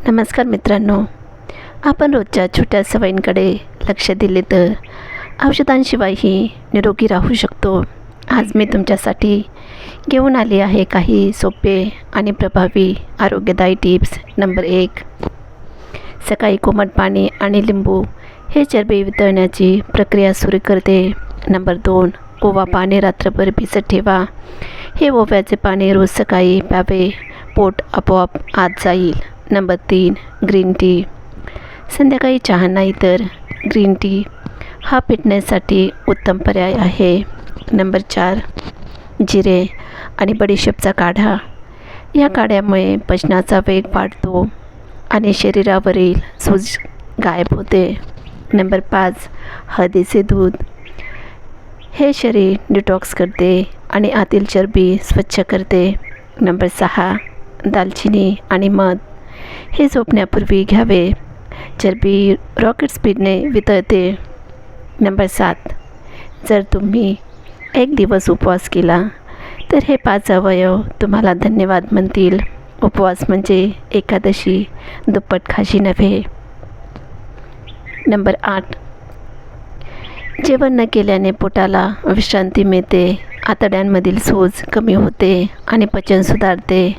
नमस्कार मित्रांनो, आपण रोजच्या छोट्या सवयींकडे लक्ष दिले तर औषधांशिवायही निरोगी राहू शकतो. आज मी तुमच्यासाठी घेऊन आले आहे काही सोपे आणि प्रभावी आरोग्यदायी टिप्स. नंबर 1, सकाळी कोमट पाणी आणि लिंबू हे चरबी वितळण्याची प्रक्रिया सुरू करते. नंबर 2, ओवा पाणी रात्रभर भिजत ठेवा. हे ओव्याचे पाणी रोज सकाळी प्यावे, पोट आपोआप आत जाईल. Number 3, green tea. संध्याकाळी चहा नाही तर ग्रीन टी हा फिटनेससाठी उत्तम पर्याय आहे. नंबर 4, जिरे आणि बडीशेपचा काढा. या काढ्यामुळे पचनाचा वेग वाढतो आणि शरीरावरील सूज गायब होते. नंबर 5, हळदीचे दूध. हे शरीर डिटॉक्स करते आणि आतील चरबी स्वच्छ करते. नंबर 6, दालचिनी आणि मध. हे झोपण्यापूर्वी घ्यावे. चरबी रॉकेट स्पीडने वितळते. नंबर 7, जर तुम्ही एक दिवस उपवास केला तर हे 5 अवयव तुम्हाला धन्यवाद म्हणतील. उपवास म्हणजे एकादशी दुप्पट खाशी नव्हे. नंबर 8, जेवण न केल्याने पोटाला विश्रांती मिळते, आतड्यांमधील सूज कमी होते आणि पचन सुधारते.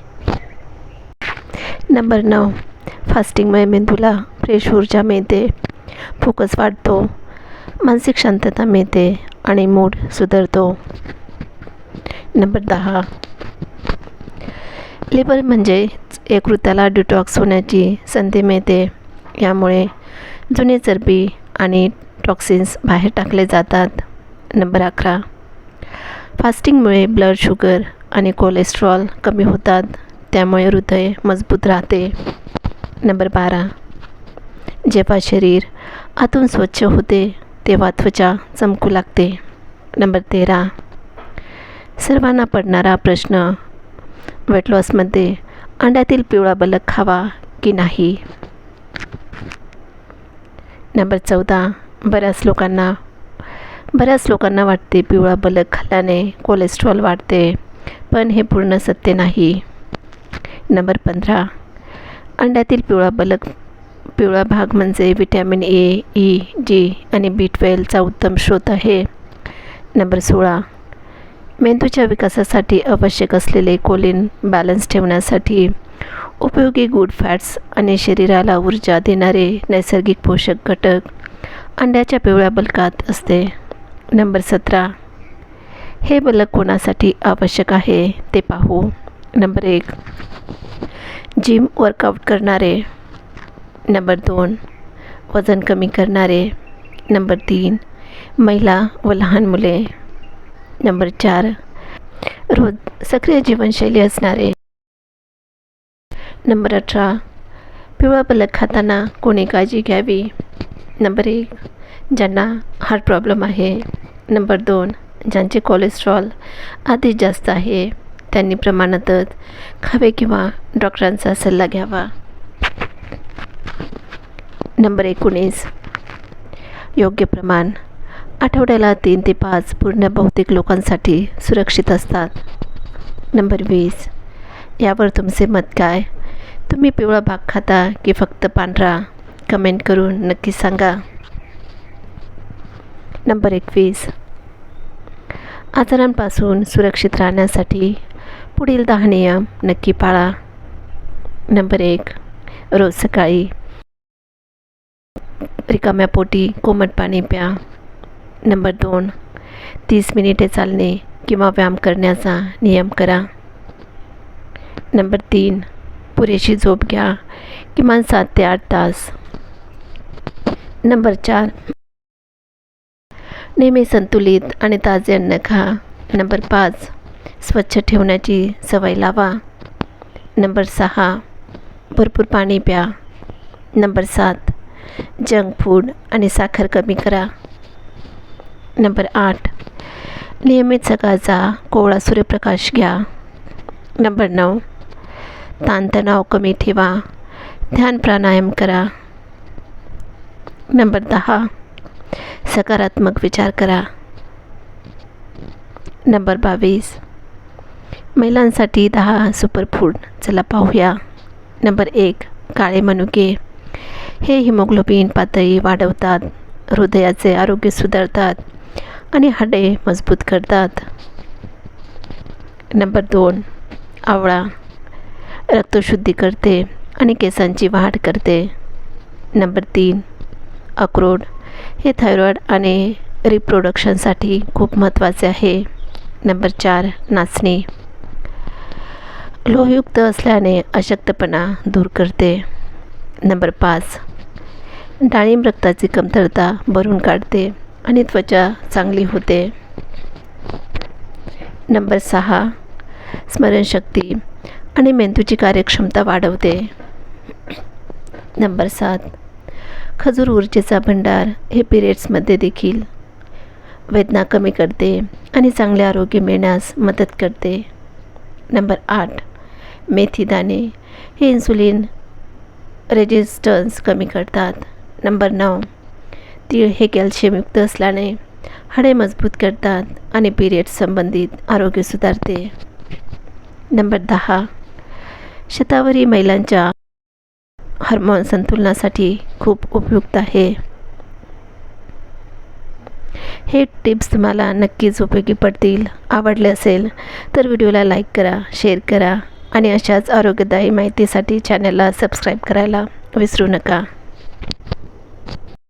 नंबर 9, फास्टिंगमुळे मेंदूला फ्रेश ऊर्जा मिळते, फोकस वाढतो, मानसिक शांतता मिळते आणि मूड सुधारतो. नंबर 10, लिव्हर म्हणजे यकृताला डिटॉक्स होण्याची संधी मिळते. यामुळे जुने चरबी आणि टॉक्सिन्स बाहेर टाकले जातात. नंबर 11, फास्टिंगमुळे ब्लड शुगर आणि कोलेस्ट्रॉल कमी होतात, त्यामुळे हृदय मजबूत राहते. नंबर 12, जेव्हा शरीर आतून स्वच्छ होते तेव्हा त्वचा चमकू लागते. नंबर 13, सर्वांना पडणारा प्रश्न, वेट लॉसमध्ये अंड्यातील पिवळा बलक खावा की नाही. नंबर 14, बऱ्याच लोकांना वाटते पिवळा बलक खाल्ल्याने कोलेस्ट्रॉल वाढते, पण हे पूर्ण सत्य नाही. नंबर 15, अंड्यातील पिवळा भाग म्हणजे विटॅमिन ए, ई, जी आणि B12चा उत्तम स्रोत आहे. नंबर 16, मेंदूच्या विकासासाठी आवश्यक असलेले कोलिन बॅलन्स ठेवण्यासाठी उपयोगी गुड फॅट्स आणि शरीराला ऊर्जा देणारे नैसर्गिक पोषक घटक अंड्याच्या पिवळ्या बलकात असते. नंबर 17, हे बलक कोणासाठी आवश्यक आहे ते पाहू. नंबर 1, जिम वर्कआउट करणारे. नंबर 2, वजन कमी करणारे. नंबर 3, महिला व लहान मुले. नंबर 4, रोज सक्रिय जीवनशैली असणारे. नंबर 18, पिवळा बलक खाताना कोणी काळजी घ्यावी. नंबर 1, ज्यांना हार्ट प्रॉब्लेम आहे. नंबर 2, ज्यांचे कोलेस्ट्रॉल आधीच जास्त आहे त्यांनी प्रमाणातच खावे किंवा डॉक्टरांचा सल्ला घ्यावा. नंबर 19, योग्य प्रमाण. आठवड्याला 3 ते 5 पूर्ण बहुतेक लोकांसाठी सुरक्षित असतात. नंबर 20, यावर तुमचे मत काय? तुम्ही पिवळा भाग खाता की फक्त पांढरा? कमेंट करून नक्की सांगा. नंबर 21, आजारांपासून सुरक्षित राहण्यासाठी पुढील 10 नियम नक्की पाळा. नंबर 1, रोज सकाळी रिकाम्या पोटी कोमट पाणी प्या. नंबर 2, 30 मिनिटे चालणे किंवा व्यायाम करण्याचा नियम करा. नंबर 3, पुरेशी झोप घ्या, किमान 7 ते 8 तास. नंबर 4, नेहमी संतुलित आणि ताजे अन्न खा. नंबर 5, स्वच्छ ठेवण्याची सवय लावा. नंबर 6, भरपूर पाणी प्या. नंबर 7, जंक फूड आणि साखर कमी करा. नंबर 8, नियमित सकाळचा कोवळा सूर्यप्रकाश घ्या. नंबर 9, ताणतणाव कमी ठेवा, ध्यान प्राणायाम करा. नंबर 10, सकारात्मक विचार करा. नंबर 22, महिलांसाठी 10 सुपरफूड. चला पाहूया. नंबर 1, काळे मनुके हे हिमोग्लोबिन पातळी वाढवतात, हृदयाचे आरोग्य सुधारतात आणि हाडे मजबूत करतात. नंबर 2, आवळा रक्तशुद्धी करते आणि केसांची वाढ करते. नंबर 3, अक्रोड हे थायरॉईड आणि रिप्रोडक्शनसाठी खूप महत्त्वाचे आहे. नंबर 4, नाचणी लोहयुक्त असल्याने अशक्तपणा दूर करते. नंबर 5, डाळिंब रक्ताची कमतरता भरून काढते आणि त्वचा चांगली होते. नंबर 6, स्मरणशक्ती आणि मेंदूची कार्यक्षमता वाढवते. नंबर 7, खजूर ऊर्जेचा भंडार हे पिरियड्समध्ये देखील वेदना कमी करते आणि चांगले आरोग्य मिळण्यास मदत करते. नंबर 8, मेथी दाणे हे इन्सुलिन रेजिस्टन्स कमी करतात. नंबर 9, तीळ हे कॅल्शियमयुक्त असल्याने हाडे मजबूत करतात आणि पिरियड्स संबंधित आरोग्य सुधारते. नंबर 10, शतावरी महिलांच्या हार्मोन संतुलनासाठी खूप उपयुक्त आहे. हे टिप्स तुम्हाला नक्कीच उपयोगी पडतील. आवडले असेल तर व्हिडिओला लाईक करा, शेअर करा आणि अशाच आरोग्यदायी माहितीसाठी चॅनलला सबस्क्राईब करायला विसरू नका.